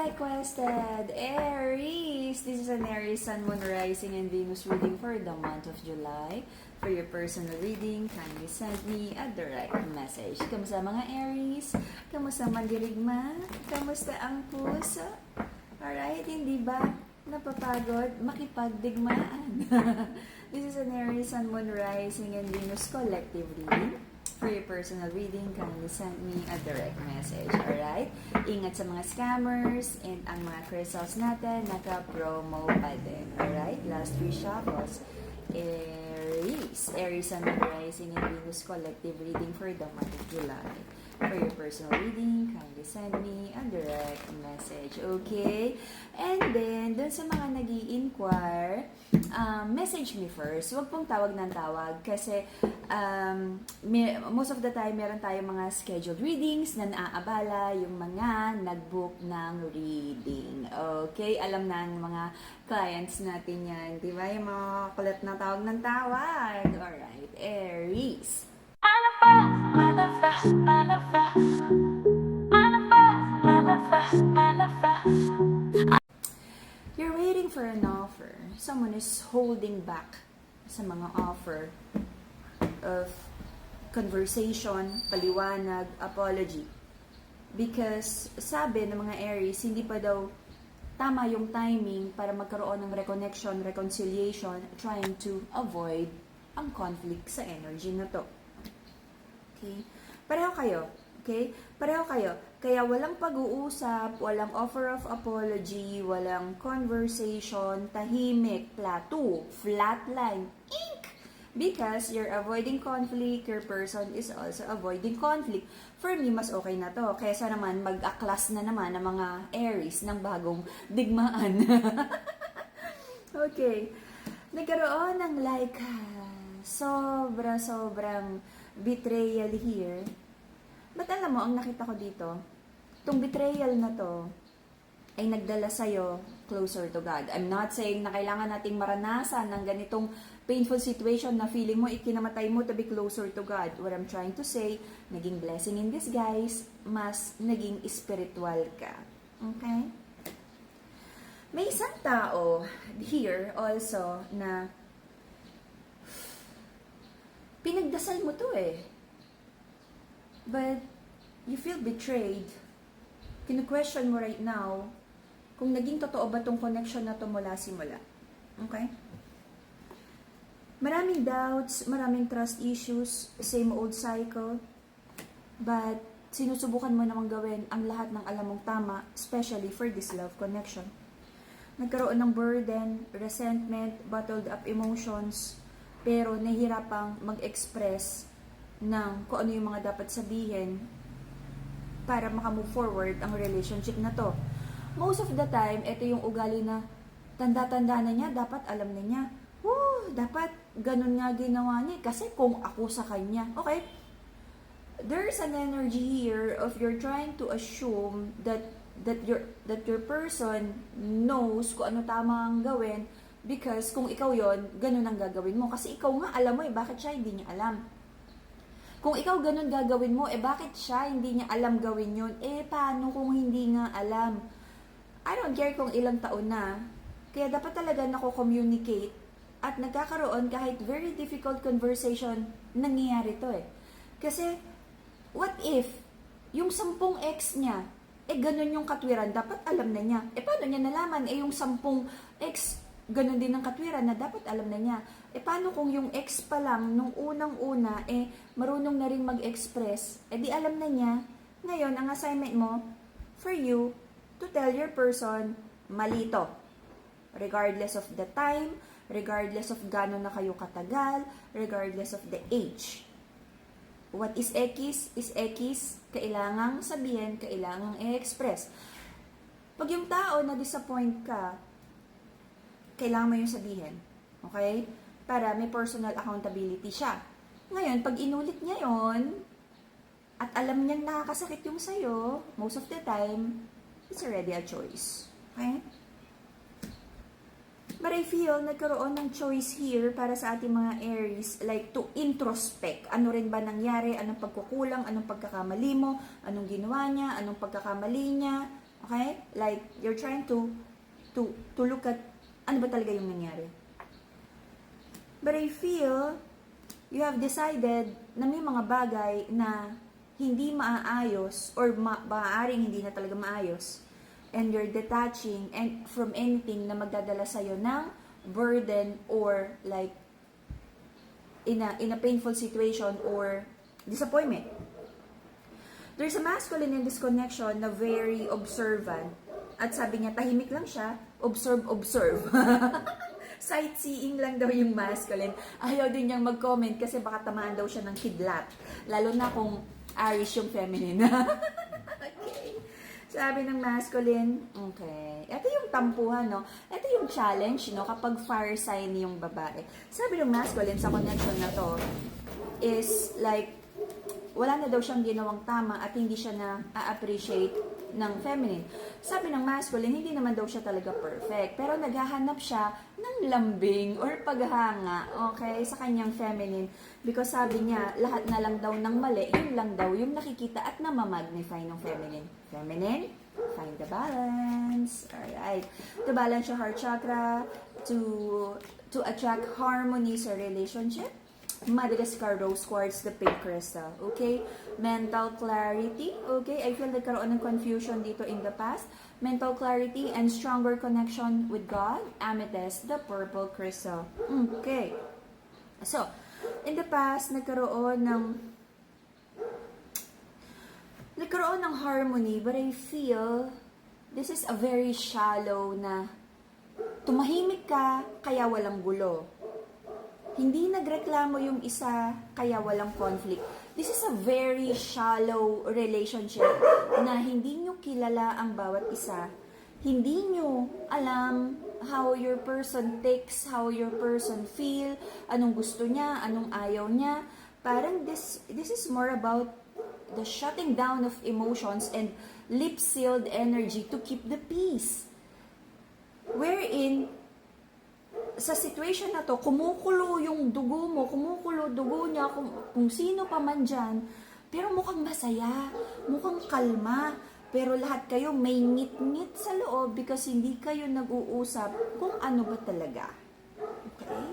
requested, Aries! This is an Aries Sun, Moon, Rising, and Venus reading for the month of July. For your personal reading, kindly send me a direct message. Kamusta mga Aries? Kamusta mandirigma? Kamusta ang puso? Alright, hindi ba napapagod makipagdigmaan? This is an Aries Sun, Moon, Rising, and Venus collective reading. For your personal reading, kindly send me a direct message. Alright? Ingat sa mga scammers and ang mga crystals natin, naka-promo pa din. Alright? Last three shuffles. Aries Sun, Moon, Rising, and Venus collective reading for the month of July. For your personal reading, kindly send me a direct message. Okay? And then, dun sa mga nag-i-inquire, message me first. Huwag pong tawag ng tawag kasi most of the time meron tayong mga scheduled readings na naaabala yung mga nag-book ng reading. Okay? Alam na ng mga clients natin yan. Di ba? Yung mga kulit na tawag ng tawag. Alright. Aries. Manifest, manifest, manifest, manifest, manifest. You're waiting for an offer. Someone is holding back sa mga offer of conversation, paliwanag, apology. Because sabi ng mga Aries, hindi pa daw tama yung timing para magkaroon ng reconnection, reconciliation, trying to avoid ang conflict sa energy na to. Okay? Pareho kayo. Okay? Pareho kayo. Kaya walang pag-uusap, walang offer of apology, walang conversation, tahimik, plateau, flatline, ink! Because you're avoiding conflict, your person is also avoiding conflict. For me, mas okay na to. Kaysa naman mag-aklas na naman ng mga Aries ng bagong digmaan. Okay. Nagkaroon ng like sobrang betrayal here. But alam mo, ang nakita ko dito, itong betrayal na to ay nagdala sa'yo closer to God. I'm not saying na kailangan nating maranasan ng ganitong painful situation na feeling mo, ikinamatay mo to be closer to God. What I'm trying to say, naging blessing in disguise, mas naging spiritual ka. Okay? May isang tao here also na pinagdasal mo to eh. But you feel betrayed. Kinu-question mo right now kung naging totoo ba tong connection na to mula simula. Okay? Maraming doubts, maraming trust issues, same old cycle. But sinusubukan mo namang gawin ang lahat ng alam mong tama, especially for this love connection. Nagkaroon ng burden, resentment, bottled up emotions, pero nahihirapang mag-express ng kung ano yung mga dapat sabihin para makamove forward ang relationship na to. Most of the time, ito yung ugali na tanda-tanda na niya, dapat alam na niya. Dapat ganun nga ginawa niya kasi kung ako sa kanya. Okay? There's an energy here of you're trying to assume that your person knows kung ano tama ang gawin. Because kung ikaw yon, ganun ang gagawin mo. Kasi ikaw nga alam mo bakit siya hindi niya alam? Kung ikaw ganun gagawin mo, bakit siya hindi niya alam gawin yun? Paano kung hindi nga alam? I don't care kung ilang taon na. Kaya dapat talaga nako-communicate at nagkakaroon kahit very difficult conversation, nangyayari to Kasi, what if, yung 10 ex niya, ganun yung katwiran, dapat alam na niya. Paano niya nalaman? Yung 10 ex, ganun din ang katwiran na dapat alam na niya. Paano kung yung ex pa lang, nung unang-una, marunong na rin mag-express, di alam na niya. Ngayon, ang assignment mo, for you, to tell your person, malito. Regardless of the time, regardless of gano'n na kayo katagal, regardless of the age. What is X is X, kailangang sabihin, kailangang i-express. Pag yung tao na-disappoint ka, kailangan mo yung sabihin. Okay? Para may personal accountability siya. Ngayon, pag inulit niya yon at alam niyang nakakasakit yung sa'yo, most of the time, it's already a choice. Okay? But I feel nagkaroon ng choice here para sa ating mga Aries, like to introspect. Ano rin ba nangyari? Anong pagkukulang? Anong pagkakamali mo? Anong ginawa niya? Anong pagkakamali niya? Okay? Like, you're trying to look at ano ba talaga yung nangyari. But I feel you have decided na may mga bagay na hindi maaayos or maaaring hindi na talaga maayos, and you're detaching and from anything na magdadala sa'yo ng burden or like in a painful situation or disappointment. There's a masculine in this connection na very observant. At sabi niya, tahimik lang siya, observe. Sightseeing lang daw yung masculine. Ayaw din niyang mag-comment kasi baka tamaan daw siya ng kidlat. Lalo na kung Aries yung feminine. Okay. Sabi ng masculine, okay. Ito yung tampuhan, no? Ito yung challenge, no? Kapag fire sign yung babae. Sabi ng masculine sa connection na to is like, wala na daw siyang ginawang tama at hindi siya na-appreciate ng feminine. Sabi ng masculine, hindi naman daw siya talaga perfect. Pero naghahanap siya ng lambing or paghanga, okay, sa kanyang feminine. Because sabi niya, lahat na lang daw ng mali, yun lang daw yung nakikita at namamagnify ng feminine. Feminine, find the balance. Alright. To balance your heart chakra, to attract harmony sa relationship, Madagascar Rose Quartz, the pink crystal. Okay? Mental clarity. Okay? I feel nagkaroon ng confusion dito in the past. Mental clarity and stronger connection with God. Amethyst, the purple crystal. Okay. So, in the past, nagkaroon ng harmony, but I feel this is a very shallow na tumahimik ka, kaya walang gulo. Hindi nagreklamo yung isa, kaya walang conflict. This is a very shallow relationship na hindi nyo kilala ang bawat isa. Hindi nyo alam how your person thinks, how your person feel, anong gusto niya, anong ayaw niya. Parang this is more about the shutting down of emotions and lip-sealed energy to keep the peace. Wherein, sa situation na to, kumukulo yung dugo mo, kumukulo dugo niya, kung sino pa man dyan, pero mukhang masaya, mukhang kalma, pero lahat kayo may ngit-ngit sa loob because hindi kayo nag-uusap kung ano ba talaga. Okay?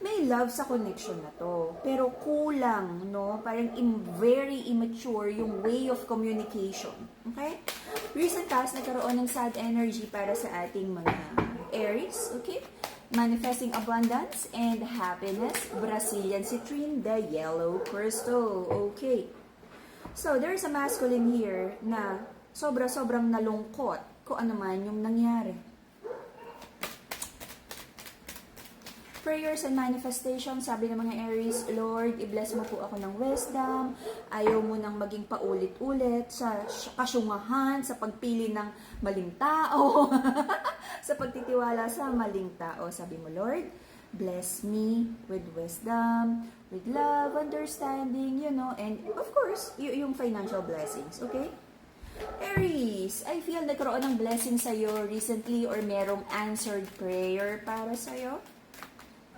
May love sa connection na to, pero kulang, no? Parang very immature yung way of communication. Okay? Recent past, nagkaroon ng sad energy para sa ating mga Aries, okay? Manifesting abundance and happiness, Brazilian citrine, the yellow crystal. Okay. So, there's a masculine here na sobrang nalungkot kung ano man yung nangyari. Prayers and manifestation, sabi ng mga Aries, Lord, i-bless mo po ako ng wisdom. Ayaw mo nang maging paulit-ulit sa kasyungahan, sa pagpili ng maling tao, sa pagtitiwala sa maling tao. Sabi mo, Lord, bless me with wisdom, with love, understanding, and of course, yung financial blessings, okay? Aries, I feel nagkaroon ng blessing sa'yo recently or merong answered prayer para sa'yo.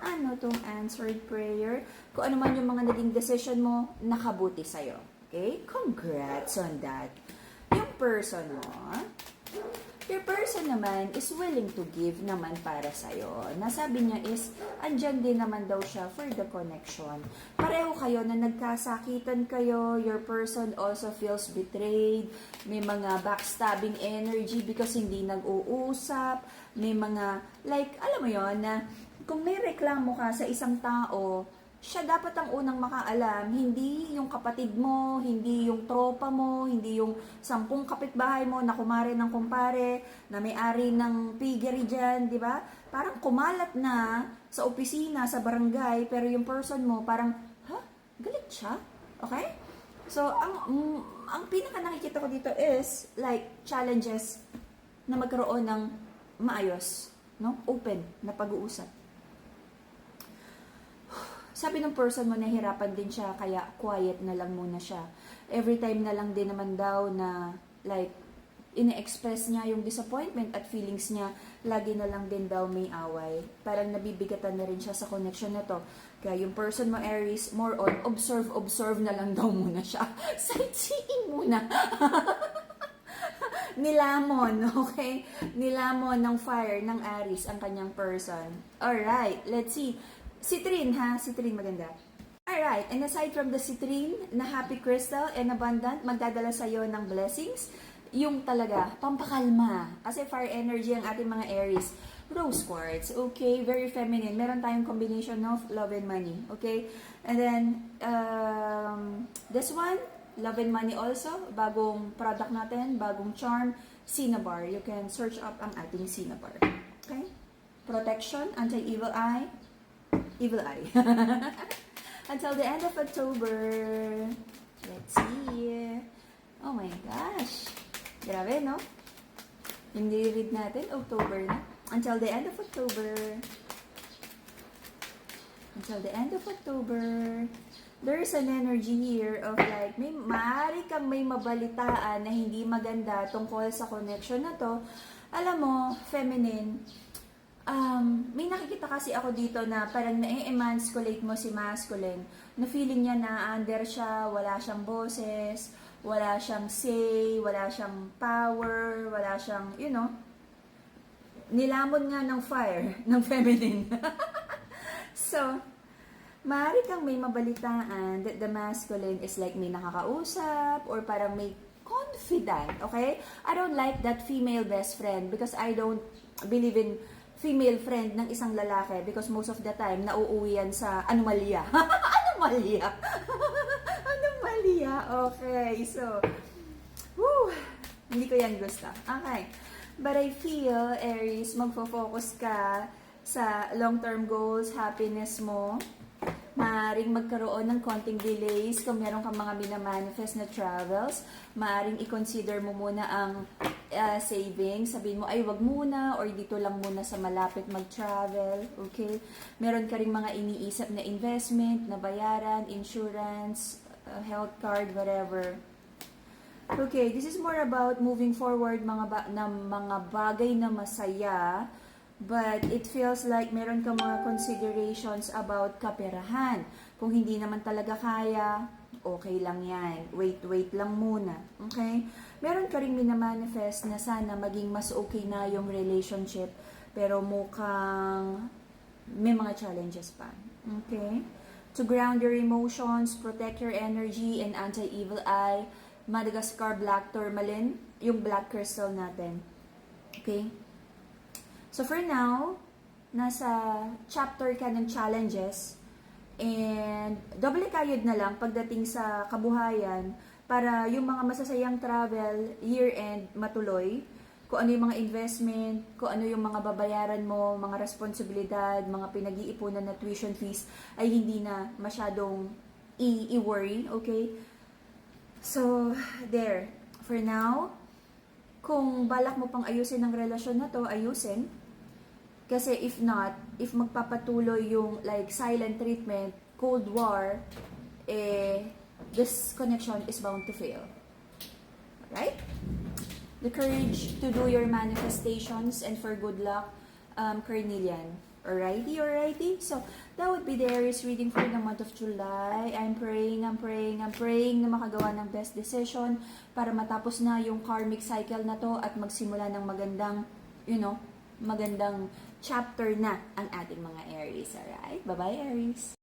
Ano tong answered prayer? Kung ano man yung mga naging decision mo, nakabuti sa'yo. Okay? Congrats on that. Yung person mo, your person naman is willing to give naman para sa'yo. Nasabi niya is, andyan din naman daw siya for the connection. Pareho kayo na nagkasakitan kayo, your person also feels betrayed, may mga backstabbing energy because hindi nag-uusap, may mga, like, alam mo yon na, kung may reklamo ka sa isang tao, siya dapat ang unang makaalam, hindi yung kapatid mo, hindi yung tropa mo, hindi yung 10 kapitbahay mo na kumare ng kumpare, na may-ari ng piggery dyan, di ba? Parang kumalat na sa opisina, sa barangay, pero yung person mo parang, galit siya? Okay? So, ang pinaka nakikita ko dito is, like, challenges na magkaroon ng maayos, no? Open na pag-uusap. Sabi ng person mo, nahihirapan din siya, kaya quiet na lang muna siya. Every time na lang din naman daw na, like, ine-express niya yung disappointment at feelings niya, lagi na lang din daw may away. Parang nabibigatan na rin siya sa connection na to. Kaya yung person mo, Aries, more on observe na lang daw muna siya. Sightseeing muna. Nilamon, okay? Nilamon ng fire ng Aries ang kanyang person. Alright, let's see. Citrine ha, citrine maganda. Alright, and aside from the citrine na happy crystal and abundant, magdadala sa'yo ng blessings, yung talaga, pampakalma. Kasi fire energy ang ating mga Aries. Rose quartz, okay? Very feminine. Meron tayong combination of love and money, okay? And then, this one, love and money also. Bagong product natin, bagong charm, Cinnabar. You can search up ang ating Cinnabar. Okay? Protection, anti-evil eye. Evil eye. Until the end of October. Let's see. Oh my gosh. Grabe, no? Yung nire-read natin, October na. Until the end of October. Until the end of October. There's an energy here of like, maaari kang may mabalitaan na hindi maganda tungkol sa connection na to. Alam mo, feminine, may nakikita kasi ako dito na parang na-emasculate mo si masculine. Na feeling niya na under siya, wala siyang boses, wala siyang say, wala siyang power, wala siyang, nilamon nga ng fire, ng feminine. So, maaari kang may mabalitaan that the masculine is like may nakakausap or parang may confident, okay? I don't like that female best friend because I don't believe in female friend ng isang lalaki because most of the time, nauuwi yan sa anomalya. Anomalya! Anomalya! Okay, so, hindi ko yan gusto. Okay. But I feel, Aries, magfo-focus ka sa long-term goals, happiness mo. Maaring magkaroon ng konting delays kung meron kang mga minamanifest na travels. Maaring i-consider mo muna ang savings. Sabihin mo, ay wag muna or dito lang muna sa malapit mag-travel. Okay? Meron ka rin mga iniisip na investment, na bayaran, insurance, health card, whatever. Okay, this is more about moving forward mga bagay na masaya. But it feels like meron ka mga considerations about kaperahan. Kung hindi naman talaga kaya, okay lang yan. Wait lang muna. Okay? Meron ka rin minamanifest na sana maging mas okay na yung relationship. Pero mukhang may mga challenges pa. Okay? To ground your emotions, protect your energy, and anti-evil eye, Madagascar Black Tourmaline, yung black crystal natin. Okay? So for now, nasa chapter ka ng challenges and double kayod na lang pagdating sa kabuhayan para yung mga masasayang travel year-end matuloy. Kung ano yung mga investment, kung ano yung mga babayaran mo, mga responsibilidad, mga pinag-iipunan na tuition fees ay hindi na masyadong i-worry, okay? So, there. For now, kung balak mo pang ayusin ang relasyon na to, ayusin. Kasi if not, if magpapatuloy yung like silent treatment, Cold War, this connection is bound to fail. Right? The courage to do your manifestations and for good luck, Carnelian. Alrighty? So, that would be the Aries reading for the month of July. I'm praying na makagawa ng best decision para matapos na yung karmic cycle na to at magsimula ng magandang, magandang chapter na ang ating mga Aries. Alright? Bye-bye, Aries!